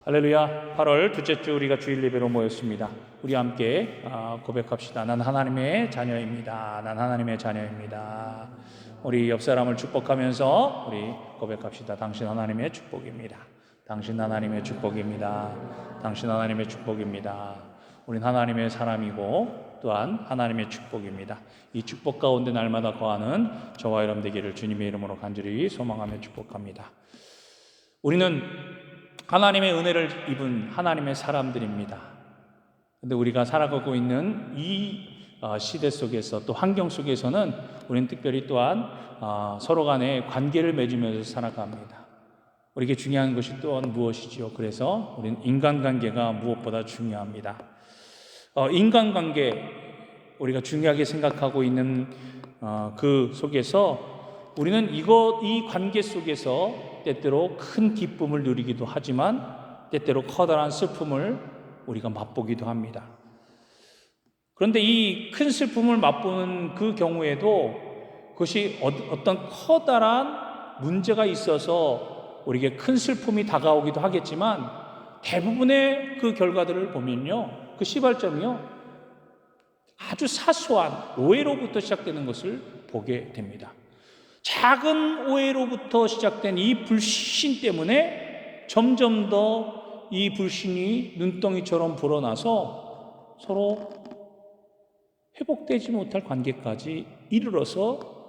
할렐루야. 8월 둘째 주 우리가 주일 예배로 모였습니다. 우리 함께 고백합시다. 난 하나님의 자녀입니다. 난 하나님의 자녀입니다. 우리 옆 사람을 축복하면서 우리 고백합시다. 당신 하나님의 축복입니다. 당신 하나님의 축복입니다. 당신 하나님의 축복입니다. 우린 하나님의 사람이고 또한 하나님의 축복입니다. 이 축복 가운데 날마다 거하는 저와 여러분 되기를 주님의 이름으로 간절히 소망하며 축복합니다. 우리는 하나님의 은혜를 입은 하나님의 사람들입니다. 그런데 우리가 살아가고 있는 이 시대 속에서 또 환경 속에서는 우리는 특별히 또한 서로 간의 관계를 맺으면서 살아갑니다. 우리에게 중요한 것이 또한 무엇이지요? 그래서 우리는 인간관계가 무엇보다 중요합니다. 인간관계, 우리가 중요하게 생각하고 있는 그 속에서 우리는 이 관계 속에서 때때로 큰 기쁨을 누리기도 하지만 때때로 커다란 슬픔을 우리가 맛보기도 합니다. 그런데 이 큰 슬픔을 맛보는 그 경우에도 그것이 어떤 커다란 문제가 있어서 우리에게 큰 슬픔이 다가오기도 하겠지만 대부분의 그 결과들을 보면요, 그 시발점이요, 아주 사소한 오해로부터 시작되는 것을 보게 됩니다. 작은 오해로부터 시작된 이 불신 때문에 점점 더 이 불신이 눈덩이처럼 불어나서 서로 회복되지 못할 관계까지 이르러서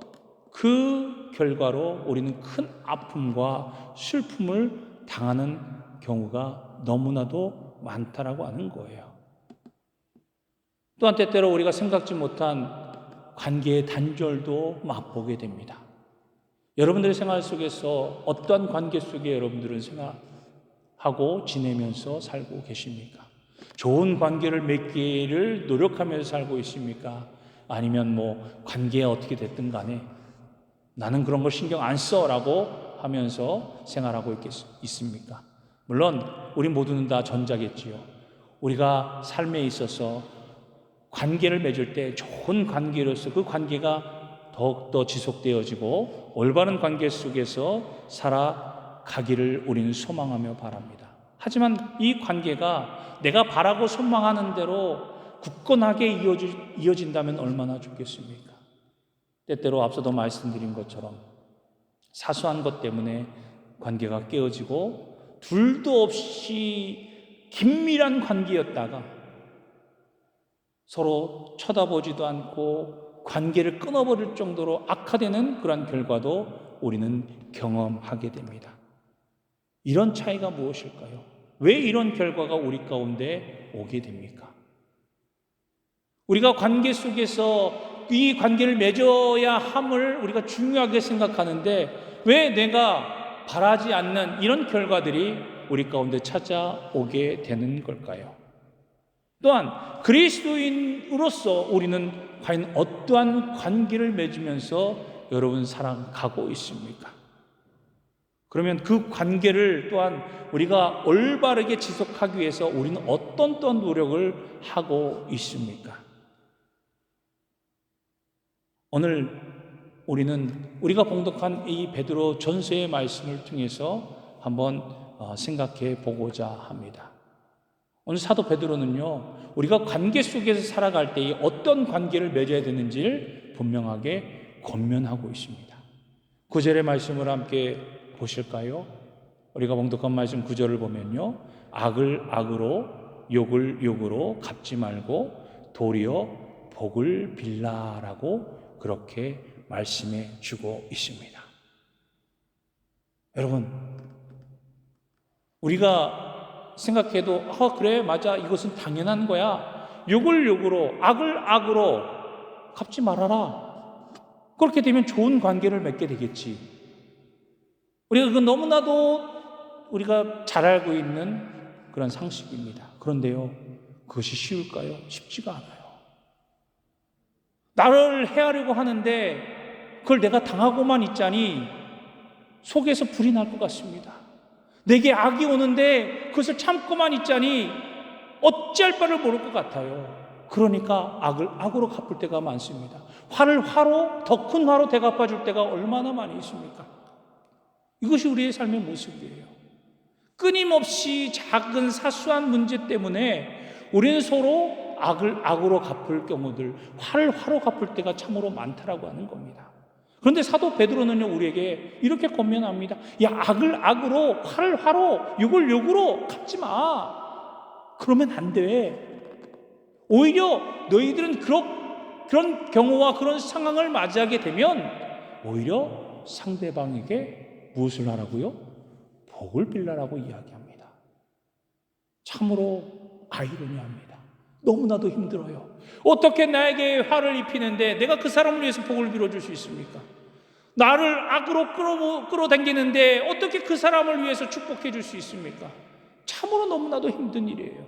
그 결과로 우리는 큰 아픔과 슬픔을 당하는 경우가 너무나도 많다라고 하는 거예요. 또한 때때로 우리가 생각지 못한 관계의 단절도 맛보게 됩니다. 여러분들의 생활 속에서 어떠한 관계 속에 여러분들은 생활하고 지내면서 살고 계십니까? 좋은 관계를 맺기를 노력하면서 살고 있습니까? 아니면 관계가 어떻게 됐든 간에 나는 그런 걸 신경 안 써라고 하면서 생활하고 있습니까? 물론 우리 모두는 다 전자겠지요. 우리가 삶에 있어서 관계를 맺을 때 좋은 관계로서 그 관계가 더욱더 지속되어지고 올바른 관계 속에서 살아가기를 우리는 소망하며 바랍니다. 하지만 이 관계가 내가 바라고 소망하는 대로 굳건하게 이어진다면 얼마나 좋겠습니까? 때때로 앞서도 말씀드린 것처럼 사소한 것 때문에 관계가 깨어지고 둘도 없이 긴밀한 관계였다가 서로 쳐다보지도 않고 관계를 끊어버릴 정도로 악화되는 그런 결과도 우리는 경험하게 됩니다. 이런 차이가 무엇일까요? 왜 이런 결과가 우리 가운데 오게 됩니까? 우리가 관계 속에서 이 관계를 맺어야 함을 우리가 중요하게 생각하는데 왜 내가 바라지 않는 이런 결과들이 우리 가운데 찾아오게 되는 걸까요? 또한 그리스도인으로서 우리는 과연 어떠한 관계를 맺으면서 여러분 살아가고 있습니까? 그러면 그 관계를 또한 우리가 올바르게 지속하기 위해서 우리는 어떤 또한 노력을 하고 있습니까? 오늘 우리가 봉독한 이 베드로 전서의 말씀을 통해서 한번 생각해 보고자 합니다. 오늘 사도 베드로는요, 우리가 관계 속에서 살아갈 때 어떤 관계를 맺어야 되는지를 분명하게 권면하고 있습니다. 9절의 말씀을 함께 보실까요? 우리가 봉독한 말씀 9절을 보면요, 악을 악으로 욕을 욕으로 갚지 말고 도리어 복을 빌라라고 그렇게 말씀해 주고 있습니다. 여러분, 우리가 생각해도 그래 맞아 이것은 당연한 거야. 욕을 욕으로 악을 악으로 갚지 말아라. 그렇게 되면 좋은 관계를 맺게 되겠지. 우리가 그건 너무나도 우리가 잘 알고 있는 그런 상식입니다. 그런데요, 그것이 쉬울까요? 쉽지가 않아요. 나를 해하려고 하는데 그걸 내가 당하고만 있자니 속에서 불이 날 것 같습니다. 내게 악이 오는데 그것을 참고만 있자니 어찌할 바를 모를 것 같아요. 그러니까 악을 악으로 갚을 때가 많습니다. 화를 화로, 더 큰 화로 대갚아줄 때가 얼마나 많이 있습니까? 이것이 우리의 삶의 모습이에요. 끊임없이 작은 사소한 문제 때문에 우리는 서로 악을 악으로 갚을 경우들, 화를 화로 갚을 때가 참으로 많다라고 하는 겁니다. 그런데 사도 베드로는요, 우리에게 이렇게 권면합니다. 야, 악을 악으로, 화를 화로, 욕을 욕으로 갚지 마. 그러면 안 돼. 오히려 너희들은 그런 경우와 그런 상황을 맞이하게 되면 오히려 상대방에게 무엇을 하라고요? 복을 빌라라고 이야기합니다. 참으로 아이러니합니다. 너무나도 힘들어요. 어떻게 나에게 화를 입히는데 내가 그 사람을 위해서 복을 빌어줄 수 있습니까? 나를 악으로 끌어당기는데 어떻게 그 사람을 위해서 축복해 줄 수 있습니까? 참으로 너무나도 힘든 일이에요.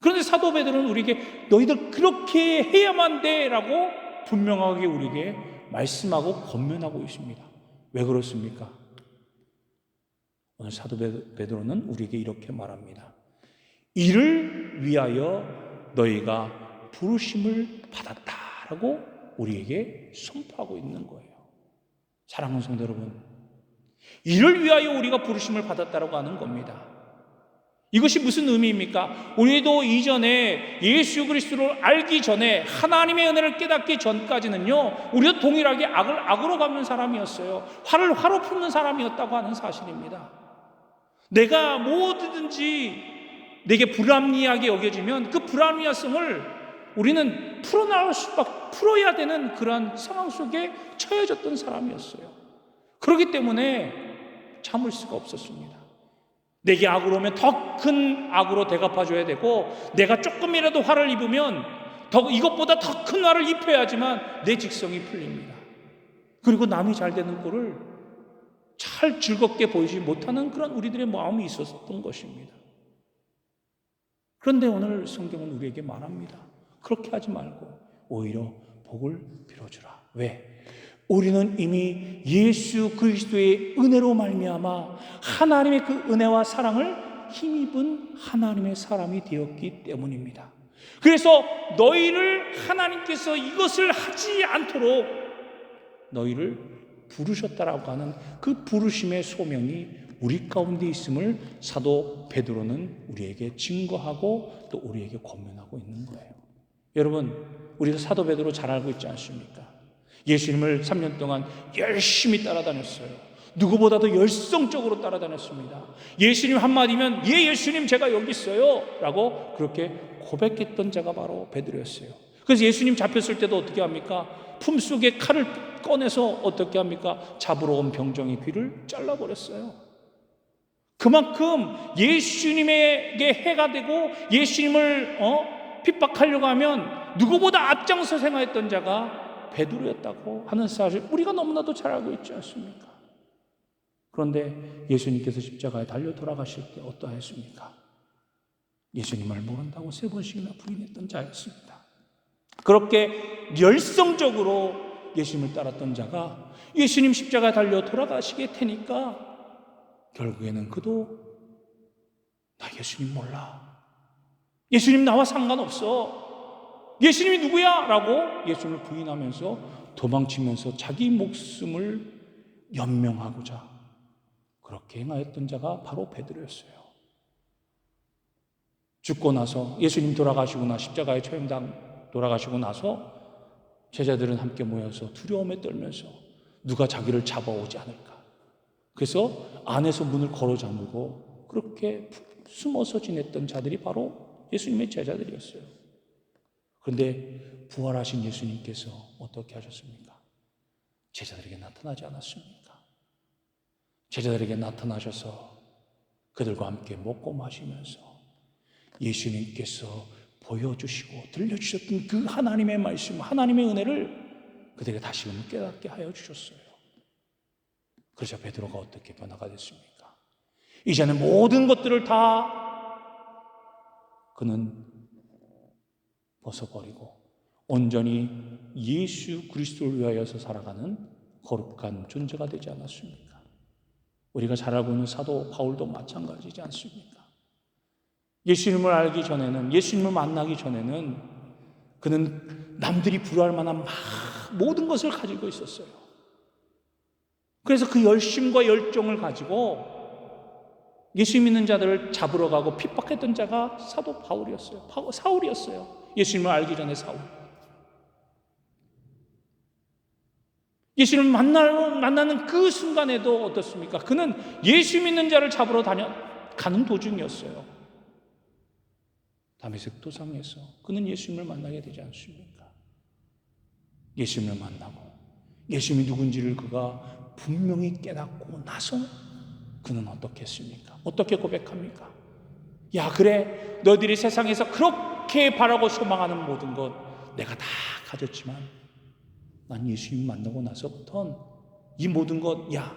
그런데 사도 베드로는 우리에게 너희들 그렇게 해야만 돼 라고 분명하게 우리에게 말씀하고 권면하고 있습니다. 왜 그렇습니까? 오늘 사도 베드로는 우리에게 이렇게 말합니다. 이를 위하여 너희가 부르심을 받았다라고 우리에게 선포하고 있는 거예요. 사랑하는 성도 여러분, 이를 위하여 우리가 부르심을 받았다라고 하는 겁니다. 이것이 무슨 의미입니까? 우리도 이전에 예수 그리스도를 알기 전에 하나님의 은혜를 깨닫기 전까지는요, 우리도 동일하게 악을 악으로 갚는 사람이었어요. 화를 화로 푸는 사람이었다고 하는 사실입니다. 내가 뭐든지 내게 불합리하게 여겨지면 그 불합리성을 우리는 풀어야 되는 그러한 상황 속에 처해졌던 사람이었어요. 그렇기 때문에 참을 수가 없었습니다. 내게 악으로 오면 더 큰 악으로 대갚아줘야 되고, 내가 조금이라도 화를 입으면 이것보다 더 큰 화를 입혀야지만 내 직성이 풀립니다. 그리고 남이 잘 되는 꼴을 잘 즐겁게 보이지 못하는 그런 우리들의 마음이 있었던 것입니다. 그런데 오늘 성경은 우리에게 말합니다. 그렇게 하지 말고 오히려 복을 빌어주라. 왜? 우리는 이미 예수 그리스도의 은혜로 말미암아 하나님의 그 은혜와 사랑을 힘입은 하나님의 사람이 되었기 때문입니다. 그래서 너희를 하나님께서 이것을 하지 않도록 너희를 부르셨다라고 하는 그 부르심의 소명이 우리 가운데 있음을 사도 베드로는 우리에게 증거하고 또 우리에게 권면하고 있는 거예요. 여러분, 우리가 사도 베드로 잘 알고 있지 않습니까? 예수님을 3년 동안 열심히 따라다녔어요. 누구보다도 열성적으로 따라다녔습니다. 예수님 한마디면 예, 예수님 제가 여기 있어요 라고 그렇게 고백했던 자가 바로 베드로였어요. 그래서 예수님 잡혔을 때도 어떻게 합니까? 품속에 칼을 꺼내서 어떻게 합니까? 잡으러 온 병정의 귀를 잘라버렸어요. 그만큼 예수님에게 해가 되고 예수님을 핍박하려고 하면 누구보다 앞장서 생활했던 자가 베드로였다고 하는 사실 우리가 너무나도 잘 알고 있지 않습니까? 그런데 예수님께서 십자가에 달려 돌아가실 때 어떠하였습니까? 예수님을 모른다고 3번씩이나 부인했던 자였습니다. 그렇게 열성적으로 예수님을 따랐던 자가 예수님 십자가에 달려 돌아가시게 되니까 결국에는 그도 나 예수님 몰라, 예수님 나와 상관없어, 예수님이 누구야? 라고 예수님을 부인하면서 도망치면서 자기 목숨을 연명하고자 그렇게 행하였던 자가 바로 베드로였어요. 죽고 나서 예수님 돌아가시고 십자가에 처형당 돌아가시고 나서 제자들은 함께 모여서 두려움에 떨면서 누가 자기를 잡아오지 않을까, 그래서 안에서 문을 걸어 잠그고 그렇게 숨어서 지냈던 자들이 바로 예수님의 제자들이었어요. 그런데 부활하신 예수님께서 어떻게 하셨습니까? 제자들에게 나타나지 않았습니까? 제자들에게 나타나셔서 그들과 함께 먹고 마시면서 예수님께서 보여주시고 들려주셨던 그 하나님의 말씀, 하나님의 은혜를 그들에게 다시금 깨닫게 하여 주셨어요. 그래서 베드로가 어떻게 변화가 됐습니까? 이제는 모든 것들을 다 그는 벗어버리고 온전히 예수 그리스도를 위하여서 살아가는 거룩한 존재가 되지 않았습니까? 우리가 잘 알고 있는 사도 바울도 마찬가지지 않습니까? 예수님을 알기 전에는, 예수님을 만나기 전에는 그는 남들이 부러워할 만한 모든 것을 가지고 있었어요. 그래서 그 열심과 열정을 가지고 예수 믿는 자들을 잡으러 가고 핍박했던 자가 사도 바울이었어요. 사울이었어요. 예수님을 알기 전에 사울. 예수님을 만나는 그 순간에도 어떻습니까? 그는 예수 믿는 자를 잡으러 가는 도중이었어요. 다메섹 도상에서 그는 예수님을 만나게 되지 않습니까? 예수님을 만나고 예수님이 누군지를 그가 분명히 깨닫고 나서 그는 어떻게 했습니까? 어떻게 고백합니까? 야, 그래, 너희들이 세상에서 그렇게 바라고 소망하는 모든 것 내가 다 가졌지만 난 예수님 만나고 나서부터는 이 모든 것, 야,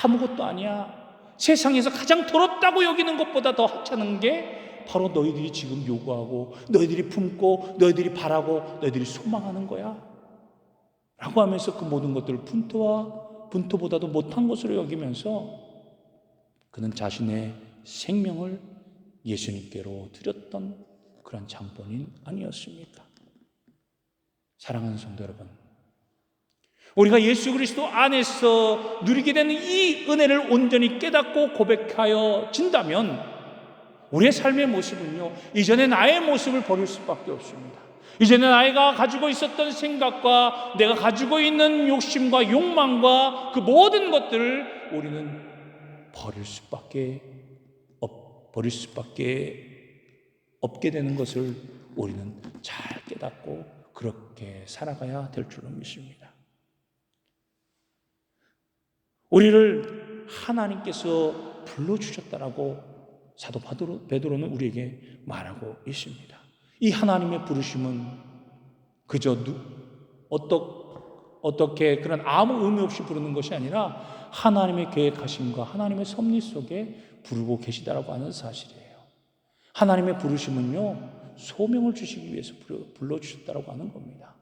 아무것도 아니야. 세상에서 가장 더럽다고 여기는 것보다 더 하찮은 게 바로 너희들이 지금 요구하고 너희들이 품고 너희들이 바라고 너희들이 소망하는 거야 라고 하면서 그 모든 것들을 분토보다도 못한 것으로 여기면서 그는 자신의 생명을 예수님께로 드렸던 그런 장본인 아니었습니까? 사랑하는 성도 여러분, 우리가 예수 그리스도 안에서 누리게 되는 이 은혜를 온전히 깨닫고 고백하여 진다면 우리의 삶의 모습은요, 이전의 나의 모습을 버릴 수밖에 없습니다. 이전에 나이가 가지고 있었던 생각과 내가 가지고 있는 욕심과 욕망과 그 모든 것들을 우리는 버릴 수밖에 없게 되는 것을 우리는 잘 깨닫고 그렇게 살아가야 될 줄로 믿습니다. 우리를 하나님께서 불러주셨다라고 사도 베드로는 우리에게 말하고 있습니다. 이 하나님의 부르심은 그저 어떻게 그런 아무 의미 없이 부르는 것이 아니라 하나님의 계획하심과 하나님의 섭리 속에 부르고 계시다라고 하는 사실이에요. 하나님의 부르심은요, 소명을 주시기 위해서 불러주셨다라고 하는 겁니다.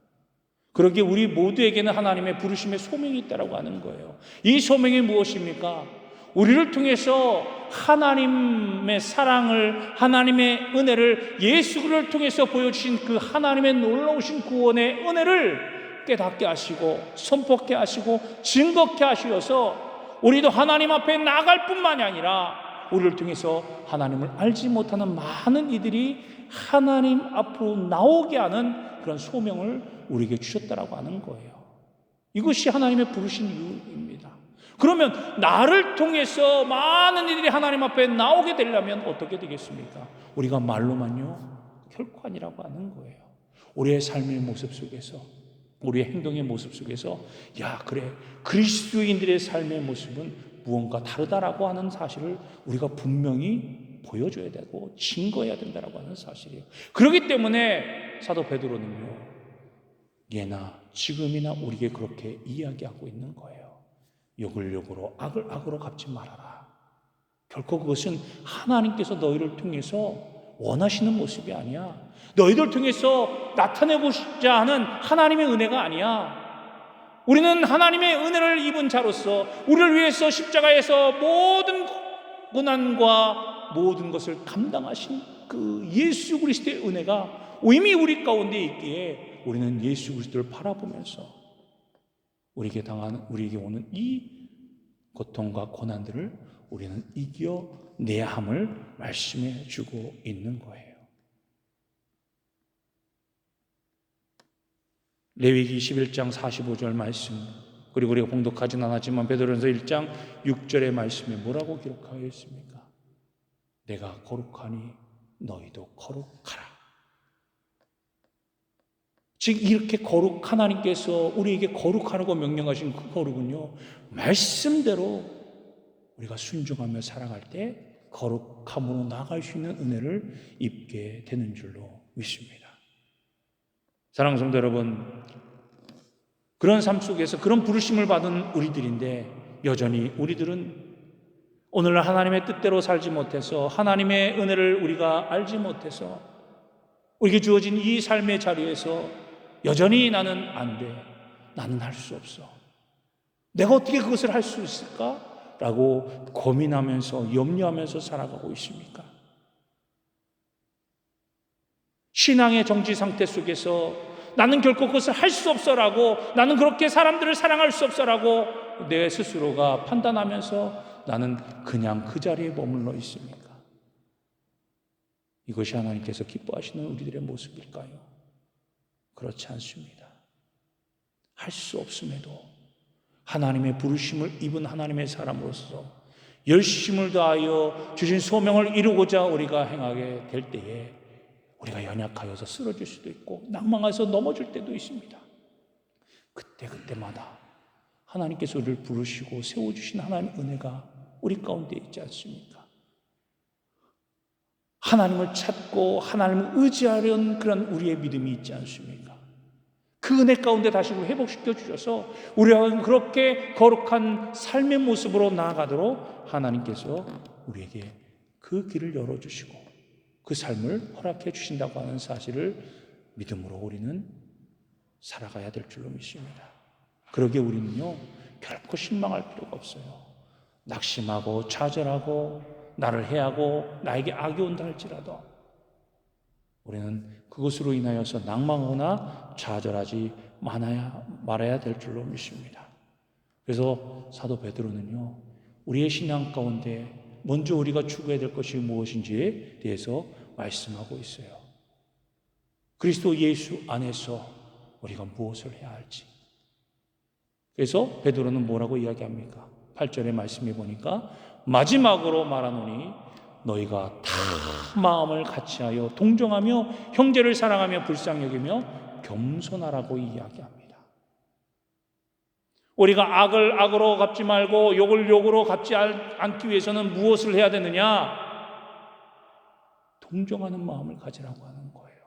그러기에 우리 모두에게는 하나님의 부르심의 소명이 있다라고 하는 거예요. 이 소명이 무엇입니까? 우리를 통해서 하나님의 사랑을, 하나님의 은혜를, 예수 그리스도를 통해서 보여주신 그 하나님의 놀라우신 구원의 은혜를 깨닫게 하시고 선포케 하시고 증거케 하시어서 우리도 하나님 앞에 나갈 뿐만이 아니라 우리를 통해서 하나님을 알지 못하는 많은 이들이 하나님 앞으로 나오게 하는 그런 소명을 우리에게 주셨다라고 하는 거예요. 이것이 하나님의 부르신 이유입니다. 그러면 나를 통해서 많은 이들이 하나님 앞에 나오게 되려면 어떻게 되겠습니까? 우리가 말로만요 결코 아니라고 하는 거예요. 우리의 삶의 모습 속에서, 우리의 행동의 모습 속에서, 야, 그래, 그리스도인들의 삶의 모습은 무언가 다르다라고 하는 사실을 우리가 분명히 보여줘야 되고 증거해야 된다라고 하는 사실이에요. 그렇기 때문에 사도 베드로는요, 예나 지금이나 우리에게 그렇게 이야기하고 있는 거예요. 욕을 욕으로, 악을 악으로 갚지 말아라. 결코 그것은 하나님께서 너희를 통해서 원하시는 모습이 아니야. 너희들 통해서 나타내고자 하는 하나님의 은혜가 아니야. 우리는 하나님의 은혜를 입은 자로서 우리를 위해서 십자가에서 모든 고난과 모든 것을 감당하신 그 예수 그리스도의 은혜가 이미 우리 가운데 있기에 우리는 예수 그리스도를 바라보면서 우리에게 오는 이 고통과 고난들을 우리는 이겨내야 함을 말씀해 주고 있는 거예요. 레위기 21장 45절 말씀, 그리고 우리가 봉독하진 않았지만 베드로전서 1장 6절의 말씀에 뭐라고 기록하여 있습니까? 내가 거룩하니 너희도 거룩하라. 즉 이렇게 하나님께서 우리에게 거룩하라고 명령하신 그 거룩은요, 말씀대로 우리가 순종하며 살아갈 때 거룩함으로 나아갈 수 있는 은혜를 입게 되는 줄로 믿습니다. 사랑하는 성도 여러분, 그런 삶 속에서 그런 부르심을 받은 우리들인데 여전히 우리들은 오늘날 하나님의 뜻대로 살지 못해서 하나님의 은혜를 우리가 알지 못해서 우리에게 주어진 이 삶의 자리에서 여전히 나는 안 돼, 나는 할 수 없어, 내가 어떻게 그것을 할 수 있을까? 라고 고민하면서 염려하면서 살아가고 있습니까? 신앙의 정지 상태 속에서 나는 결코 그것을 할 수 없어라고, 나는 그렇게 사람들을 사랑할 수 없어라고 내 스스로가 판단하면서 나는 그냥 그 자리에 머물러 있습니까? 이것이 하나님께서 기뻐하시는 우리들의 모습일까요? 그렇지 않습니다. 할 수 없음에도 하나님의 부르심을 입은 하나님의 사람으로서 열심을 다하여 주신 소명을 이루고자 우리가 행하게 될 때에 우리가 연약하여서 쓰러질 수도 있고 낭망해서 넘어질 때도 있습니다. 그때마다 하나님께서 우리를 부르시고 세워주신 하나님의 은혜가 우리 가운데 있지 않습니까? 하나님을 찾고 하나님을 의지하려는 그런 우리의 믿음이 있지 않습니까? 그 은혜 가운데 다시 회복시켜 주셔서 우리가 그렇게 거룩한 삶의 모습으로 나아가도록 하나님께서 우리에게 그 길을 열어주시고 그 삶을 허락해 주신다고 하는 사실을 믿음으로 우리는 살아가야 될 줄로 믿습니다. 그러기에 우리는요, 결코 실망할 필요가 없어요. 낙심하고 좌절하고 나를 해하고 나에게 악이 온다 할지라도 우리는 그것으로 인하여서 낭망하거나 좌절하지 말아야 될 줄로 믿습니다. 그래서 사도 베드로는요, 우리의 신앙 가운데 먼저 우리가 추구해야 될 것이 무엇인지에 대해서 말씀하고 있어요. 그리스도 예수 안에서 우리가 무엇을 해야 할지. 그래서 베드로는 뭐라고 이야기합니까? 8절의 말씀에 보니까 마지막으로 말하노니 너희가 다 마음을 같이하여 동정하며 형제를 사랑하며 불쌍히 여기며 겸손하라고 이야기합니다. 우리가 악을 악으로 갚지 말고 욕을 욕으로 갚지 않기 위해서는 무엇을 해야 되느냐? 동정하는 마음을 가지라고 하는 거예요.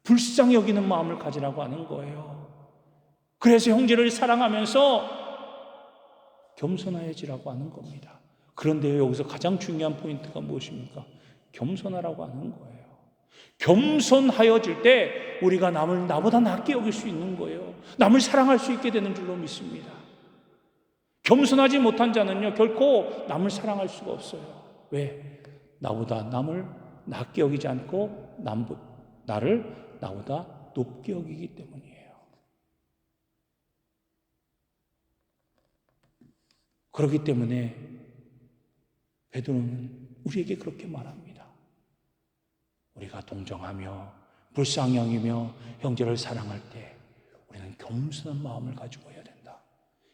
불쌍히 여기는 마음을 가지라고 하는 거예요. 그래서 형제를 사랑하면서 겸손해지라고 하는 겁니다. 그런데 여기서 가장 중요한 포인트가 무엇입니까? 겸손하라고 하는 거예요. 겸손하여질 때 우리가 남을 나보다 낫게 여길 수 있는 거예요. 남을 사랑할 수 있게 되는 줄로 믿습니다. 겸손하지 못한 자는요, 결코 남을 사랑할 수가 없어요. 왜? 나보다 남을 낮게 여기지 않고 나를 나보다 높게 여기기 때문이에요. 그렇기 때문에 베드로는 우리에게 그렇게 말합니다. 우리가 동정하며 불쌍히 여기며 형제를 사랑할 때 우리는 겸손한 마음을 가지고 해야 된다.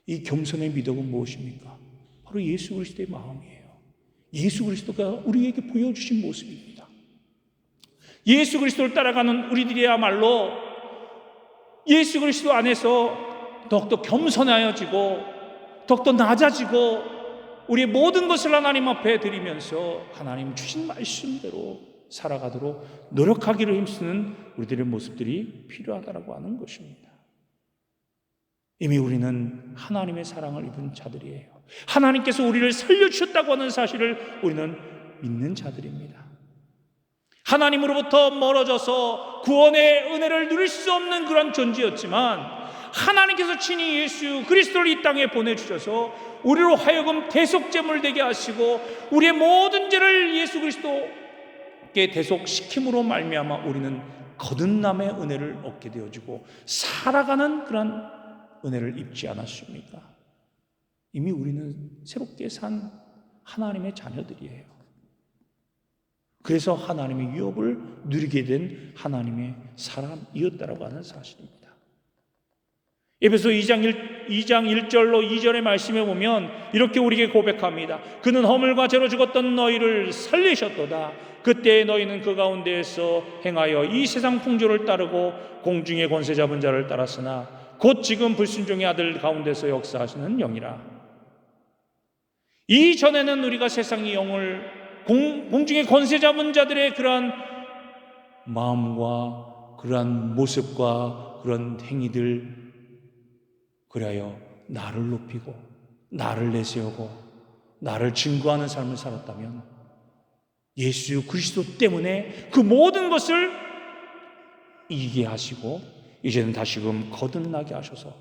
이 겸손의 미덕은 무엇입니까? 바로 예수 그리스도의 마음이에요. 예수 그리스도가 우리에게 보여주신 모습입니다. 예수 그리스도를 따라가는 우리들이야말로 예수 그리스도 안에서 더욱더 겸손하여지고 더욱더 낮아지고 우리의 모든 것을 하나님 앞에 드리면서 하나님 주신 말씀대로 살아가도록 노력하기를 힘쓰는 우리들의 모습들이 필요하다고 하는 것입니다. 이미 우리는 하나님의 사랑을 입은 자들이에요. 하나님께서 우리를 살려주셨다고 하는 사실을 우리는 믿는 자들입니다. 하나님으로부터 멀어져서 구원의 은혜를 누릴 수 없는 그런 존재였지만 하나님께서 친히 예수 그리스도를 이 땅에 보내주셔서 우리로 하여금 대속제물 되게 하시고 우리의 모든 죄를 예수 그리스도께 대속시킴으로 말미암아 우리는 거듭남의 은혜를 얻게 되어지고 살아가는 그런 은혜를 입지 않았습니까? 이미 우리는 새롭게 산 하나님의 자녀들이에요. 그래서 하나님의 유업을 누리게 된 하나님의 사람이었다라고 하는 사실입니다. 에베소 2장 1절로 2절의 말씀에 보면 이렇게 우리에게 고백합니다. 그는 허물과 죄로 죽었던 너희를 살리셨도다. 그때 너희는 그 가운데에서 행하여 이 세상 풍조를 따르고 공중의 권세 잡은 자를 따랐으나 곧 지금 불순종의 아들 가운데서 역사하시는 영이라. 이전에는 우리가 세상의 영을 공중의 권세 잡은 자들의 그러한 마음과 그러한 모습과 그런 행위들 그리하여 나를 높이고 나를 내세우고 나를 증거하는 삶을 살았다면 예수 그리스도 때문에 그 모든 것을 이기게 하시고 이제는 다시금 거듭나게 하셔서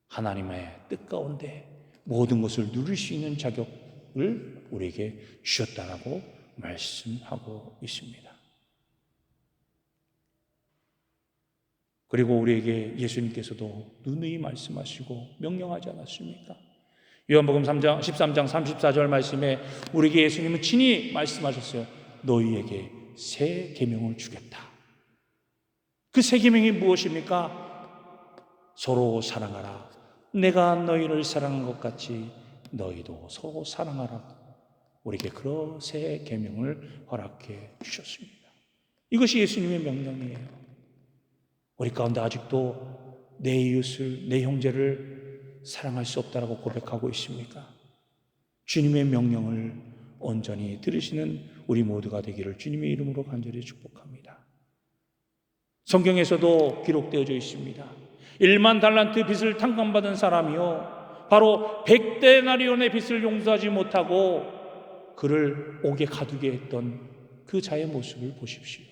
하나님의 뜻 가운데 모든 것을 누릴 수 있는 자격을 우리에게 주셨다라고 말씀하고 있습니다. 그리고 우리에게 예수님께서도 누누이 말씀하시고 명령하지 않았습니까? 요한복음 13장 34절 말씀에 우리에게 예수님은 친히 말씀하셨어요. 너희에게 새 계명을 주겠다. 그 새 계명이 무엇입니까? 서로 사랑하라. 내가 너희를 사랑한 것 같이 너희도 서로 사랑하라. 우리에게 그런 새 계명을 허락해 주셨습니다. 이것이 예수님의 명령이에요. 우리 가운데 아직도 내 이웃을, 내 형제를 사랑할 수 없다라고 고백하고 있습니까? 주님의 명령을 온전히 들으시는 우리 모두가 되기를 주님의 이름으로 간절히 축복합니다. 성경에서도 기록되어져 있습니다. 1만 달란트 빚을 탕감받은 사람이요, 바로 100데나리온의 빚을 용서하지 못하고 그를 옥에 가두게 했던 그 자의 모습을 보십시오.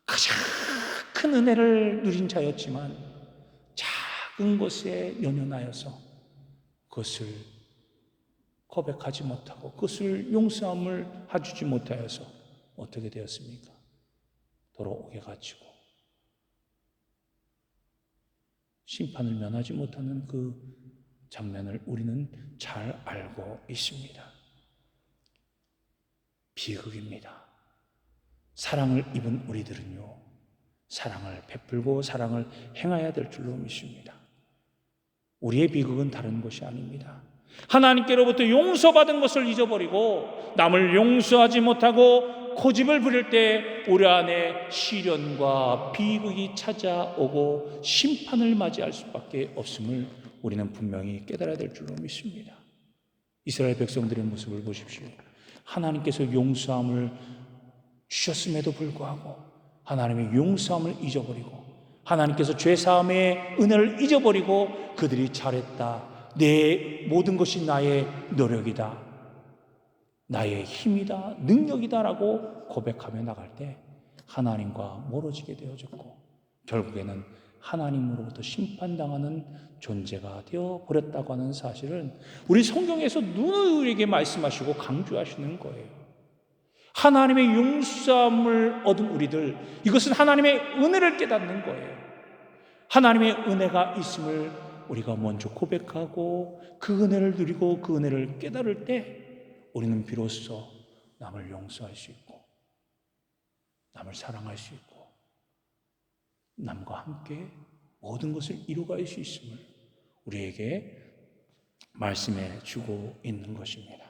가장 큰 은혜를 누린 자였지만 작은 것에 연연하여서 그것을 고백하지 못하고 그것을 용서함을 해주지 못하여서 어떻게 되었습니까? 도로 옥에 갇히고 심판을 면하지 못하는 그 장면을 우리는 잘 알고 있습니다. 비극입니다. 사랑을 입은 우리들은요, 사랑을 베풀고 사랑을 행해야 될 줄로 믿습니다. 우리의 비극은 다른 것이 아닙니다. 하나님께로부터 용서받은 것을 잊어버리고 남을 용서하지 못하고 고집을 부릴 때 우리 안에 시련과 비극이 찾아오고 심판을 맞이할 수밖에 없음을 우리는 분명히 깨달아야 될 줄로 믿습니다. 이스라엘 백성들의 모습을 보십시오. 하나님께서 용서함을 주셨음에도 불구하고 하나님의 용서함을 잊어버리고 하나님께서 죄사함의 은혜를 잊어버리고 그들이 잘했다, 내 모든 것이 나의 노력이다, 나의 힘이다, 능력이다 라고 고백하며 나갈 때 하나님과 멀어지게 되어졌고 결국에는 하나님으로부터 심판당하는 존재가 되어버렸다고 하는 사실은 우리 성경에서 누누이 말씀하시고 강조하시는 거예요. 하나님의 용서함을 얻은 우리들, 이것은 하나님의 은혜를 깨닫는 거예요. 하나님의 은혜가 있음을 우리가 먼저 고백하고 그 은혜를 누리고 그 은혜를 깨달을 때 우리는 비로소 남을 용서할 수 있고 남을 사랑할 수 있고 남과 함께 모든 것을 이루어갈 수 있음을 우리에게 말씀해 주고 있는 것입니다.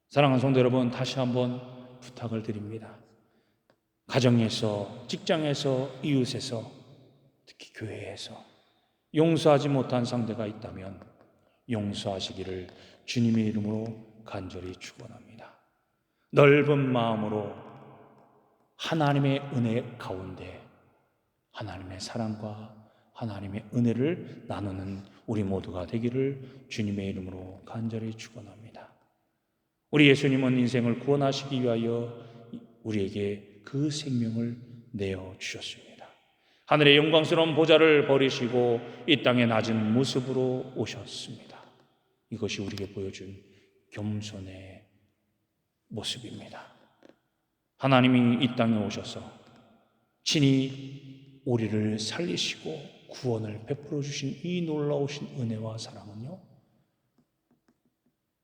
사랑하는 성도 여러분, 다시 한번 부탁을 드립니다. 가정에서, 직장에서, 이웃에서, 특히 교회에서 용서하지 못한 상대가 있다면 용서하시기를 주님의 이름으로 간절히 축원합니다. 넓은 마음으로 하나님의 은혜 가운데 하나님의 사랑과 하나님의 은혜를 나누는 우리 모두가 되기를 주님의 이름으로 간절히 축원합니다. 우리 예수님은 인생을 구원하시기 위하여 우리에게 그 생명을 내어 주셨습니다. 하늘의 영광스러운 보좌를 버리시고 이 땅의 낮은 모습으로 오셨습니다. 이것이 우리에게 보여준 겸손의 모습입니다. 하나님이 이 땅에 오셔서 친히 우리를 살리시고 구원을 베풀어 주신 이 놀라우신 은혜와 사랑은요,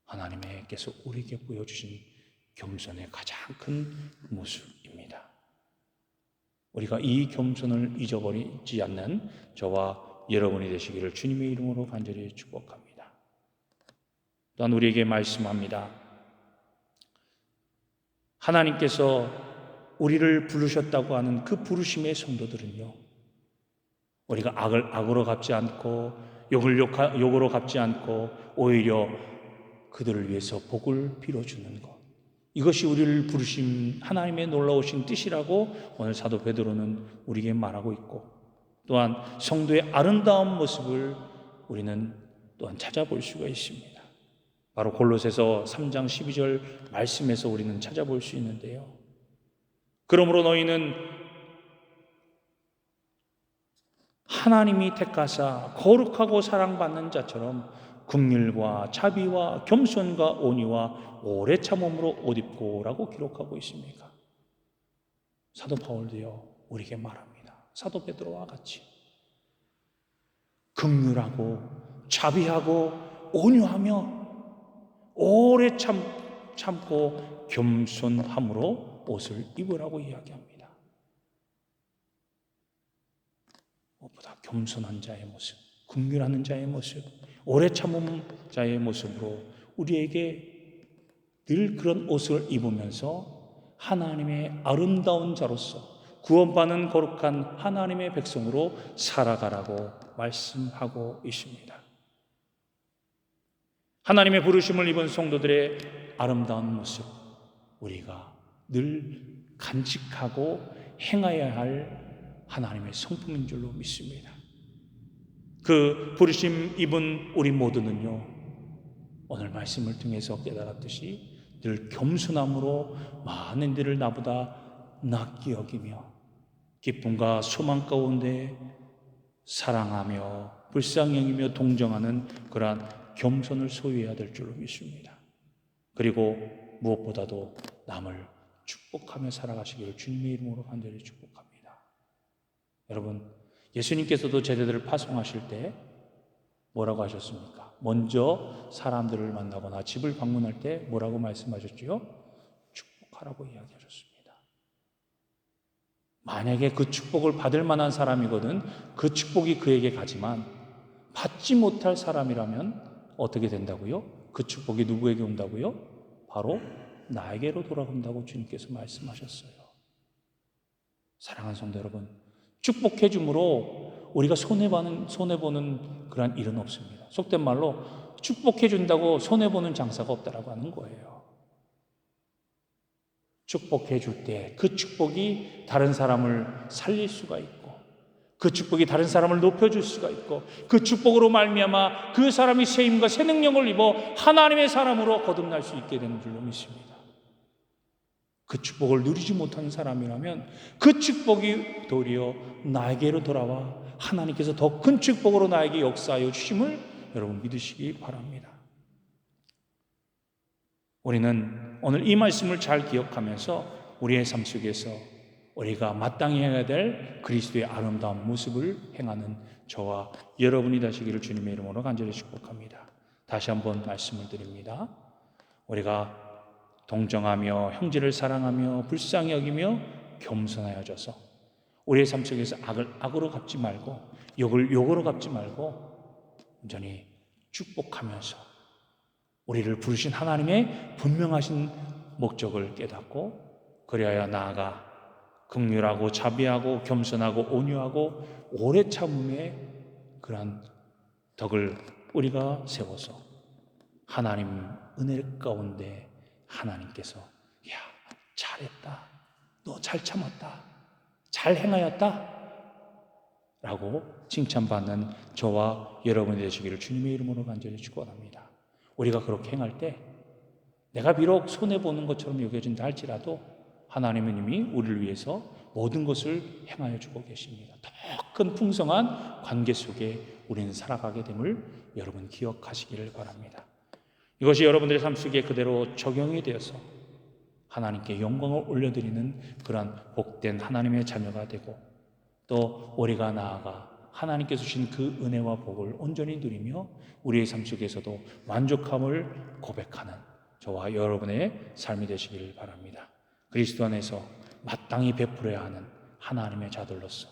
하나님께서 우리에게 보여주신 겸손의 가장 큰 모습입니다. 우리가 이 겸손을 잊어버리지 않는 저와 여러분이 되시기를 주님의 이름으로 간절히 축복합니다. 또한 우리에게 말씀합니다. 하나님께서 우리를 부르셨다고 하는 그 부르심의 성도들은요, 우리가 악을 악으로 갚지 않고 욕을 욕으로 갚지 않고 오히려 그들을 위해서 복을 빌어주는 것, 이것이 우리를 부르신 하나님의 놀라우신 뜻이라고 오늘 사도 베드로는 우리에게 말하고 있고, 또한 성도의 아름다운 모습을 우리는 또한 찾아볼 수가 있습니다. 바로 골로새서 3장 12절 말씀에서 우리는 찾아볼 수 있는데요. 그러므로 너희는 하나님이 택하사 거룩하고 사랑받는 자처럼 긍휼과 자비와 겸손과 온유와 오래 참음으로 옷 입고라고 기록하고 있습니까? 사도 바울도요 우리에게 말합니다. 사도 베드로와 같이 긍휼하고 자비하고 온유하며 오래 참고 겸손함으로 옷을 입으라고 이야기합니다. 무엇보다 겸손한 자의 모습, 긍휼하는 자의 모습, 오래 참은 자의 모습으로 우리에게 늘 그런 옷을 입으면서 하나님의 아름다운 자로서 구원받는 거룩한 하나님의 백성으로 살아가라고 말씀하고 있습니다. 하나님의 부르심을 입은 성도들의 아름다운 모습, 우리가 늘 간직하고 행해야 할 하나님의 성품인 줄로 믿습니다. 그 부르심 입은 우리 모두는요, 오늘 말씀을 통해서 깨달았듯이 늘 겸손함으로 많은 일을 나보다 낫게 여기며 기쁨과 소망 가운데 사랑하며 불쌍히 여기며 동정하는 그러한 겸손을 소유해야 될 줄로 믿습니다. 그리고 무엇보다도 남을 축복하며 살아가시기를 주님의 이름으로 간절히 축복합니다. 여러분, 예수님께서도 제자들을 파송하실 때 뭐라고 하셨습니까? 먼저 사람들을 만나거나 집을 방문할 때 뭐라고 말씀하셨지요? 축복하라고 이야기하셨습니다. 만약에 그 축복을 받을 만한 사람이거든 그 축복이 그에게 가지만 받지 못할 사람이라면 어떻게 된다고요? 그 축복이 누구에게 온다고요? 바로 나에게로 돌아온다고 주님께서 말씀하셨어요. 사랑하는 성도 여러분, 축복해 줌으로 우리가 손해보는 그런 일은 없습니다. 속된 말로 축복해 준다고 손해보는 장사가 없다라고 하는 거예요. 축복해 줄 때 그 축복이 다른 사람을 살릴 수가 있고 그 축복이 다른 사람을 높여줄 수가 있고 그 축복으로 말미암아 그 사람이 세임과 새 능력을 입어 하나님의 사람으로 거듭날 수 있게 되는 줄로 믿습니다. 그 축복을 누리지 못하는 사람이라면 그 축복이 도리어 나에게로 돌아와 하나님께서 더 큰 축복으로 나에게 역사하여 주심을 여러분 믿으시기 바랍니다. 우리는 오늘 이 말씀을 잘 기억하면서 우리의 삶 속에서 우리가 마땅히 해야 될 그리스도의 아름다운 모습을 행하는 저와 여러분이 되시기를 주님의 이름으로 간절히 축복합니다. 다시 한번 말씀을 드립니다. 우리가 동정하며 형제를 사랑하며 불쌍히 여기며 겸손하여져서 우리의 삶 속에서 악을 악으로 갚지 말고 욕을 욕으로 갚지 말고 온전히 축복하면서 우리를 부르신 하나님의 분명하신 목적을 깨닫고 그리하여 나아가 긍휼하고 자비하고 겸손하고 온유하고 오래 참음의 그러한 덕을 우리가 세워서 하나님 은혜 가운데 하나님께서 야 잘했다, 너 잘 참았다, 잘 행하였다 라고 칭찬받는 저와 여러분이 되시기를 주님의 이름으로 간절히 축원합니다. 우리가 그렇게 행할 때 내가 비록 손해보는 것처럼 여겨진다 할지라도 하나님은 이미 우리를 위해서 모든 것을 행하여 주고 계십니다. 더 큰 풍성한 관계 속에 우리는 살아가게 됨을 여러분 기억하시기를 바랍니다. 이것이 여러분들의 삶 속에 그대로 적용이 되어서 하나님께 영광을 올려드리는 그러한 복된 하나님의 자녀가 되고 또 우리가 나아가 하나님께서 주신 그 은혜와 복을 온전히 누리며 우리의 삶 속에서도 만족함을 고백하는 저와 여러분의 삶이 되시길 바랍니다. 그리스도 안에서 마땅히 베풀어야 하는 하나님의 자들로서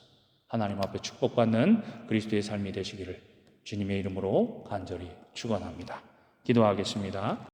하나님 앞에 축복받는 그리스도의 삶이 되시기를 주님의 이름으로 간절히 축원합니다. 기도하겠습니다.